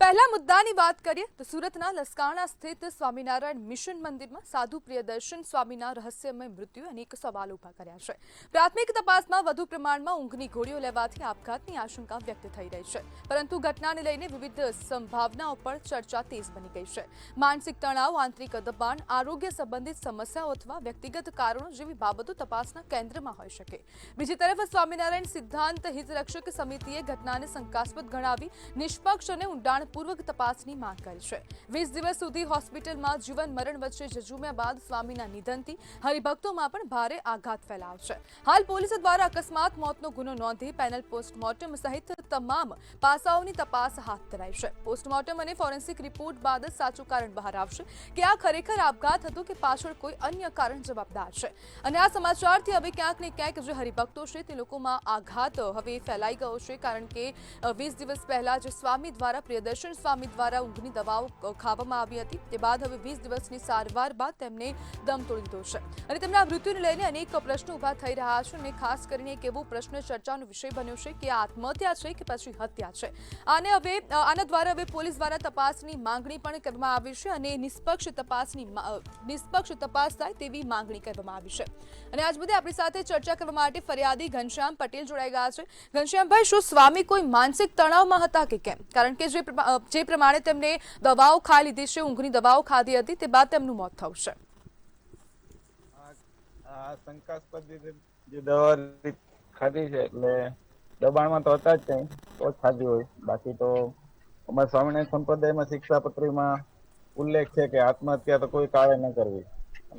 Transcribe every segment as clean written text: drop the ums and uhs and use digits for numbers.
પહેલા મુદ્દાની વાત કરીએ તો સુરતના લસકાણા સ્થિત સ્વામિનારાયણ મિશન મંદિરમાં સાધુ પ્રિયદર્શન સ્વામીના રહસ્યમય મૃત્યુએ અનેક સવાલો ઉભા કર્યા છે। પ્રાથમિક તપાસમાં વધુ પ્રમાણમાં ઊંઘની ગોળીઓ લેવાથી આપઘાતની આશંકા વ્યક્ત થઈ રહી છે, પરંતુ ઘટનાને લઈને વિવિધ સંભાવનાઓ પર ચર્ચા તેજ બની ગઈ છે। માનસિક તણાવ, આંતરિક દબાણ, આરોગ્ય સંબંધિત સમસ્યાઓ અથવા વ્યક્તિગત કારણો જેવી બાબતો તપાસના કેન્દ્રમાં હોઈ શકે। બીજી તરફ સ્વામિનારાયણ સિદ્ધાંત હિતરક્ષક સમિતિએ ઘટનાને શંકાસ્પદ ગણાવી નિષ્પક્ષ અને ઊંડાણપૂર્વક તપાસની માંગ કરી છે। 20 દિવસ સુધી હોસ્પિટલમાં જીવન મરણ વચ્ચે ઝઝૂમ્યા બાદ સ્વામીના નિધનથી હરિભક્તોમાં પણ ભારે આઘાત ફેલાયો છે। હાલ પોલીસ દ્વારા અકસ્માત મોતનો ગુનો નોંધી પેનલ પોસ્ટમોર્ટમ સહિત તમામ પાસાઓની તપાસ હાથ ધરાઈ છે। પોસ્ટમોર્ટમ અને ફોરેન્સિક રિપોર્ટ બાદ સાચું કારણ બહાર આવશે કે આ ખરેખર આપઘાત હતો કે પાછળ કોઈ અન્ય કારણ જવાબદાર છે। અને આ સમાચારથી હવે ક્યાંક ને ક્યાંક જે હરિભક્તો છે તે લોકોમાં આઘાત હવે ફેલાઈ ગયો છે, કારણ કે 20 દિવસ પહેલા જે સ્વામી દ્વારા પ્રિયદર્શન સ્વામી દ્વારા ઊંઘની દવાઓ ખાવામાં આવી હતી, તે બાદ હવે 20 દિવસની સારવાર બાદ તેમને દમ તોડી દીધો છે અને તેમના મૃત્યુને લઈને અનેક પ્રશ્નો ઉભા થઈ રહ્યા છે અને ખાસ કરીને એક એવો પ્રશ્ન ચર્ચાનો વિષય બન્યો છે કે આ આત્મહત્યા છે કે પછી હત્યા છે। આના દ્વારા હવે પોલીસ દ્વારા તપાસની માંગણી પણ કરવામાં આવી છે અને નિષ્પક્ષ તપાસ થાય તેવી માંગણી કરવામાં આવી છે। અને આજ મુદ્દે આપણી સાથે ચર્ચા કરવા માટે ફરિયાદી ઘનશ્યામ પટેલ જોડાઈ ગયા છે। ઘનશ્યામભાઈ, શું સ્વામી કોઈ માનસિક તણાવમાં હતા કે કેમ? કારણ કે જે પ્રમાણે તેમને દવાઓ ખાઈ લીધી છે, ઊંઘની દવાઓ ખાધી હતી, તે બાદ તેમનું મોત થયું છે। આ શંકાસ્પદ રીતે જે દવા ખાધી છે એટલે દબાણમાં તો હતા જ નહીં, તો જ ખાધી હોય। બાકી તો અમારા સ્વામિનારાયણ સંપ્રદાયમાં શિક્ષાપત્રીમાં ઉલ્લેખ છે કે આત્મહત્યા તો કોઈ કાળે ન કરવી।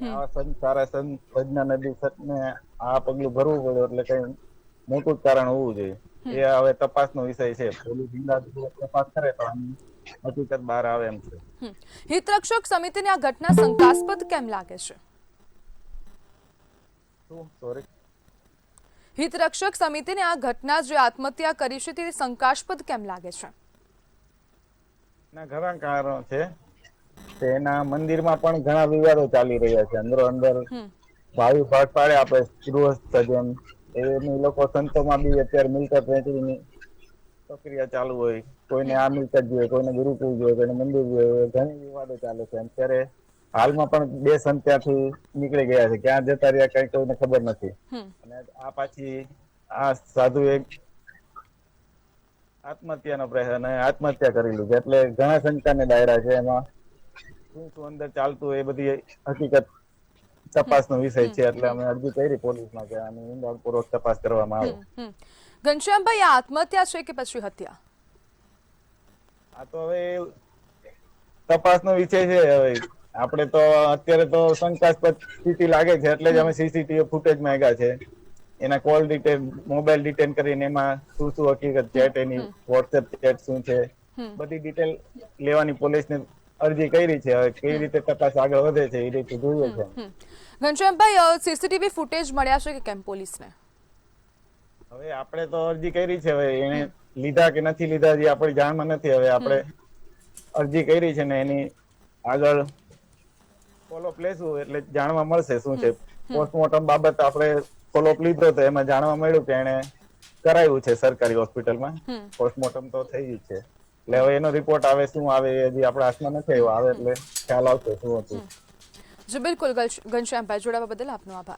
આવા સંત, સારા સંત, ભજના નદી સતને આ પગલું ભરવું પડે એટલે કઈ મોટું જ કારણ હોવું જોઈએ। એ હવે તપાસનો વિષય છે। પોલીસ તપાસ કરે તો હકીકત બહાર આવે એમ છે। હિતરક્ષક સમિતિને આ ઘટના શંકાસ્પદ કેમ લાગે છે? હિતરક્ષક સમિતિને આ ઘટના જે આત્મહત્યા કરી છે તે શંકાસ્પદ કેમ લાગે છે? ઘણા કારણો છે। તેના મંદિરમાં પણ ઘણા વિવાદો ચાલી રહ્યા છે। અંદરો અંદર ભાવિ ભટપાડે આપણે ગૃહસ્થ જેમ એની લોકો સંતોમાં બી અત્યારે મિલકત વહેંચણીની પ્રક્રિયા ચાલુ હોય। કોઈને આ મિલકત જોઈએ, કોઈને ગુરુકુળ જોઈએ, કોઈને મંદિર જોઈએ, ઘણી વિવાદો ચાલે છે। અત્યારે હાલમાં પણ 2 સંત ત્યાંથી નીકળી ગયા છે, ક્યાં જતા રહ્યા કઈ કોઈને ખબર નથી। અને આ પાછી આ સાધુ એક આત્મહત્યાનો પ્રયત્ન આત્મહત્યા કરી લીધી, એટલે ઘણા શંકાને દાયરા છે। એમાં શું અંદર ચાલતું એ બધી હકીકત તપાસનો વિષય છે, એટલે અમે અરજી કરી પોલીસમાં કે આની ઊંડાણપૂર્વક તપાસ કરવામાં આવે। ઘનશ્યામભાઈ, આ આત્મહત્યા છે કે પછી હત્યા? આ તો હવે તપાસનો વિષય છે। હવે આપણે તો અત્યારે તો શંકાસ્પદ સ્થિતિ લાગે છે એટલે જ અમે સીસીટીવી ફૂટેજ માંગ્યા છે। એના કોલ ડિટેલ, મોબાઈલ ડિટેન કરીને એમાં શું શું હકીકત ચેટ, એની વોટ્સએપ ચેટ શું છે, બધી ડિટેલ લેવાની પોલીસને અરજી કરી છે। હવે કેવી રીતે તપાસ આગળ વધે છે એ રીતે જોઈએ છે। ઘનશ્યામભાઈ, સીસીટીવી ફૂટેજ મળ્યા છે કે કેમ પોલીસને? હવે આપણે તો અરજી કરી છે, હવે એને લીધા કે નથી લીધા જે આપણી જાણમાં નથી। હવે આપણે અરજી કરી છે ને એની આગળ ફોલોઅપ લેશું એટલે જાણવા મળશે શું છે। પોસ્ટમોર્ટમ બાબત આપણે ફોલોઅપ લીધો તો એમાં જાણવા મળ્યું કે એને કરાયું છે સરકારી હોસ્પિટલમાં। પોસ્ટમોર્ટમ તો થઈ ગયું છે, એટલે હવે એનો રિપોર્ટ આવે શું આવે એ હજી આપણા હાથમાં નથી આવ્યો। આવે એટલે ખ્યાલ આવશે શું હતું। જી બિલકુલ, ઘનશ્યામભાઈ, જોડાવા બદલ આપનો આભાર।